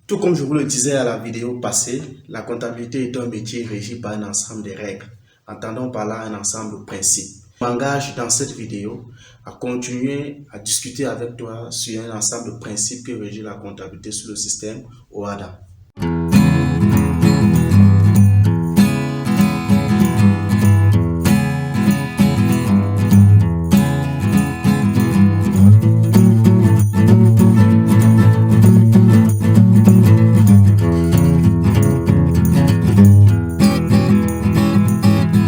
Tout comme je vous le disais à la vidéo passée, la comptabilité est un métier régi par un ensemble de règles, entendons par là un ensemble de principes. Je m'engage dans cette vidéo à continuer à discuter avec toi sur un ensemble de principes qui régit la comptabilité sur le système OHADA.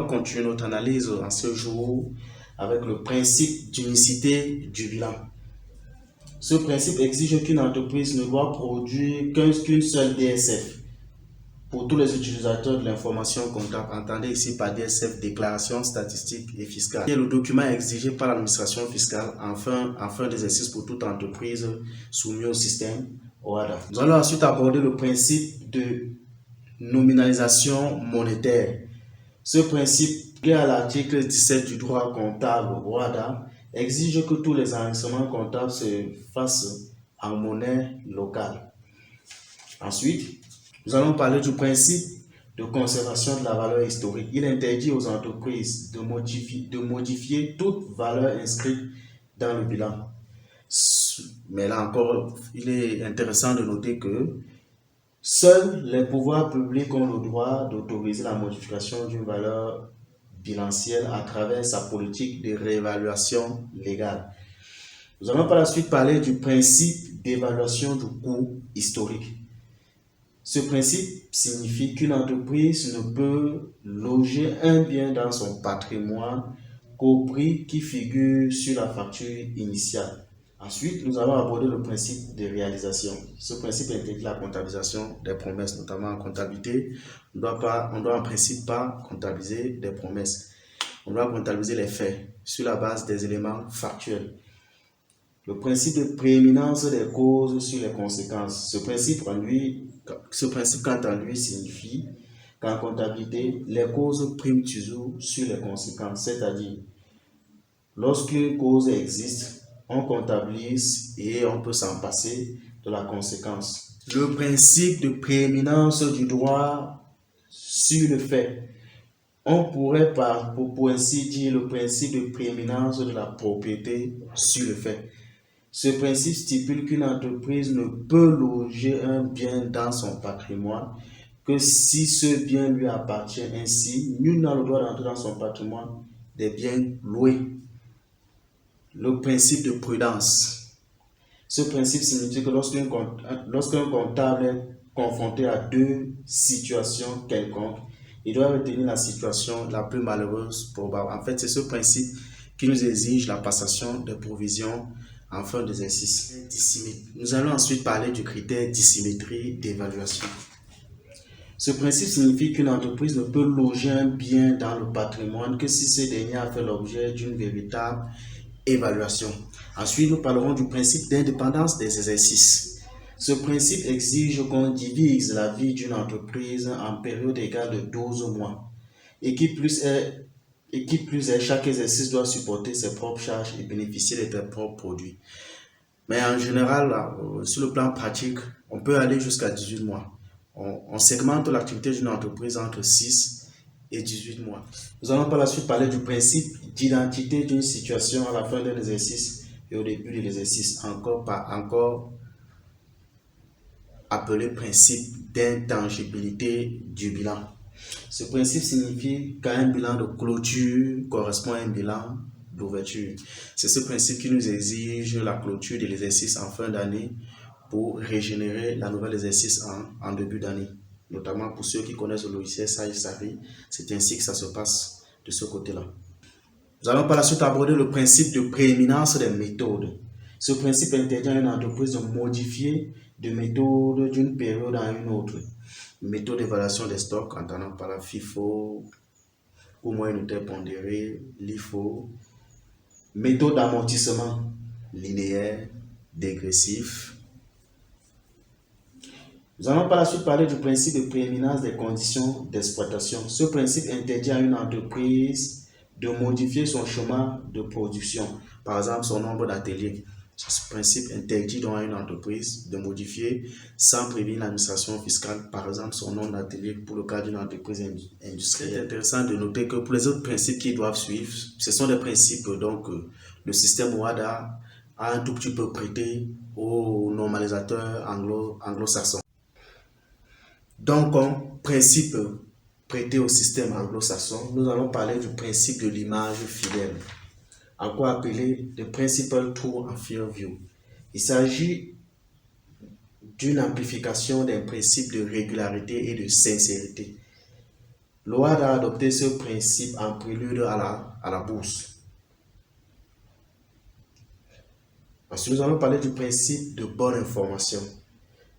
Continuer notre analyse en ce jour avec le principe d'unicité du bilan. Ce principe exige qu'une entreprise ne doit produire qu'une seule DSF. Pour tous les utilisateurs de l'information comptable, entendez ici par DSF, déclaration statistique et fiscale. C'est le document exigé par l'administration fiscale en fin d'exercice pour toute entreprise soumise au système OHADA. Nous allons ensuite aborder le principe de nominalisation monétaire. Ce principe, lié à l'article 17 du droit comptable OHADA, exige que tous les enregistrements comptables se fassent en monnaie locale. Ensuite, nous allons parler du principe de conservation de la valeur historique. Il interdit aux entreprises de modifier toute valeur inscrite dans le bilan. Mais là encore, il est intéressant de noter que seuls les pouvoirs publics ont le droit d'autoriser la modification d'une valeur bilancielle à travers sa politique de réévaluation légale. Nous allons par la suite parler du principe d'évaluation du coût historique. Ce principe signifie qu'une entreprise ne peut loger un bien dans son patrimoine qu'au prix qui figure sur la facture initiale. Ensuite, nous allons aborder le principe de réalisation. Ce principe intègre la comptabilisation des promesses, notamment en comptabilité. On ne doit en principe pas comptabiliser des promesses. On doit comptabiliser les faits sur la base des éléments factuels. Le principe de prééminence des causes sur les conséquences. Ce principe, quant à lui, signifie qu'en comptabilité, les causes priment toujours sur les conséquences. C'est-à-dire, lorsqu'une cause existe, on comptabilise et on peut s'en passer de la conséquence. Le principe de prééminence du droit sur le fait. On pourrait pour ainsi dire le principe de prééminence de la propriété sur le fait. Ce principe stipule qu'une entreprise ne peut loger un bien dans son patrimoine que si ce bien lui appartient. Ainsi, nul n'a le droit d'entrer dans son patrimoine des biens loués. Le principe de prudence. Ce principe signifie que lorsqu'un comptable est confronté à deux situations quelconques, il doit retenir la situation la plus malheureuse probable. En fait, c'est ce principe qui nous exige la passation des provisions en fin d'exercice. Nous allons ensuite parler du critère dissymétrie d'évaluation. Ce principe signifie qu'une entreprise ne peut loger un bien dans le patrimoine que si ce dernier a fait l'objet d'une véritable évaluation. Ensuite, nous parlerons du principe d'indépendance des exercices. Ce principe exige qu'on divise la vie d'une entreprise en période égale de 12 mois. Et qui plus est, chaque exercice doit supporter ses propres charges et bénéficier de ses propres produits. Mais en général, sur le plan pratique, on peut aller jusqu'à 18 mois. On segmente l'activité d'une entreprise entre 6 et 18 mois. Nous allons par la suite parler du principe d'identité d'une situation à la fin d'un exercice et au début de l'exercice, encore appelé principe d'intangibilité du bilan. Ce principe signifie qu'un bilan de clôture correspond à un bilan d'ouverture. C'est ce principe qui nous exige la clôture de l'exercice en fin d'année pour régénérer la nouvelle exercice en début d'année. Notamment pour ceux qui connaissent le logiciel Sage Sari, c'est ainsi que ça se passe de ce côté-là. Nous allons par la suite aborder le principe de prééminence des méthodes. Ce principe interdit à une entreprise de modifier de méthode d'une période à une autre. Méthode d'évaluation des stocks, entendant par la FIFO, ou moyen unitaire pondéré, LIFO. Méthode d'amortissement linéaire, dégressif. Nous allons par la suite parler du principe de prééminence des conditions d'exploitation. Ce principe interdit à une entreprise de modifier son chemin de production, par exemple son nombre d'ateliers. Ce principe interdit donc à une entreprise de modifier sans prévenir l'administration fiscale, par exemple son nom d'atelier pour le cas d'une entreprise industrielle. C'est intéressant de noter que pour les autres principes qu'ils doivent suivre, ce sont des principes donc le système OHADA a un tout petit peu prêté aux normalisateurs anglo-saxons. Donc, comme principe prêté au système anglo-saxon, nous allons parler du principe de l'image fidèle, encore appelé the principle true and fair view. Il s'agit d'une amplification d'un principe de régularité et de sincérité. L'OHADA a adopté ce principe en prélude à la bourse. Ensuite, nous allons parler du principe de bonne information.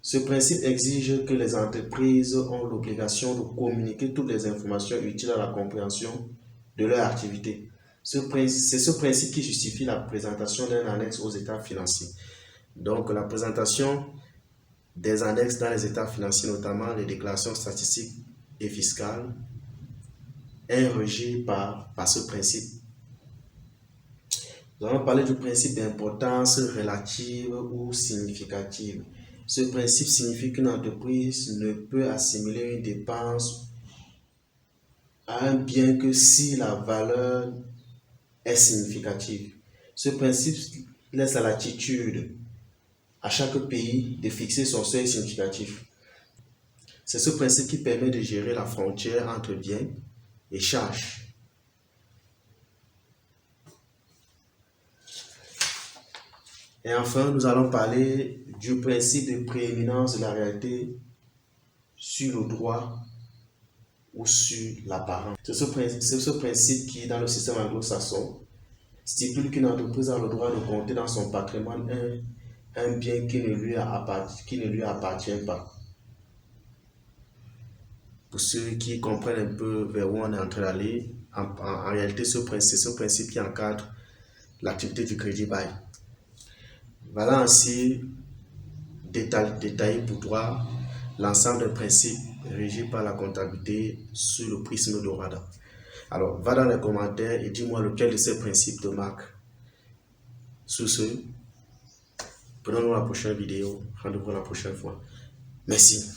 Ce principe exige que les entreprises ont l'obligation de communiquer toutes les informations utiles à la compréhension de leur activité. C'est ce principe qui justifie la présentation d'un annexe aux états financiers. Donc, la présentation des annexes dans les états financiers, notamment les déclarations statistiques et fiscales, est régie par ce principe. Nous allons parler du principe d'importance relative ou significative. Ce principe signifie qu'une entreprise ne peut assimiler une dépense à un bien que si la valeur est significative. Ce principe laisse la latitude à chaque pays de fixer son seuil significatif. C'est ce principe qui permet de gérer la frontière entre biens et charges. Et enfin, nous allons parler du principe de prééminence de la réalité sur le droit ou sur l'apparence. C'est ce principe qui, dans le système anglo-saxon, stipule qu'une entreprise a le droit de compter dans son patrimoine un bien qui ne lui appartient pas. Pour ceux qui comprennent un peu vers où on est en train d'aller, en réalité, c'est ce principe qui encadre l'activité du crédit bail. Voilà ainsi détaillé pour toi l'ensemble des principes régis par la comptabilité sous le prisme de OHADA. Alors, va dans les commentaires et dis-moi lequel de ces principes te marque. Sur ce, prenons la prochaine vidéo. Rendez-vous la prochaine fois. Merci.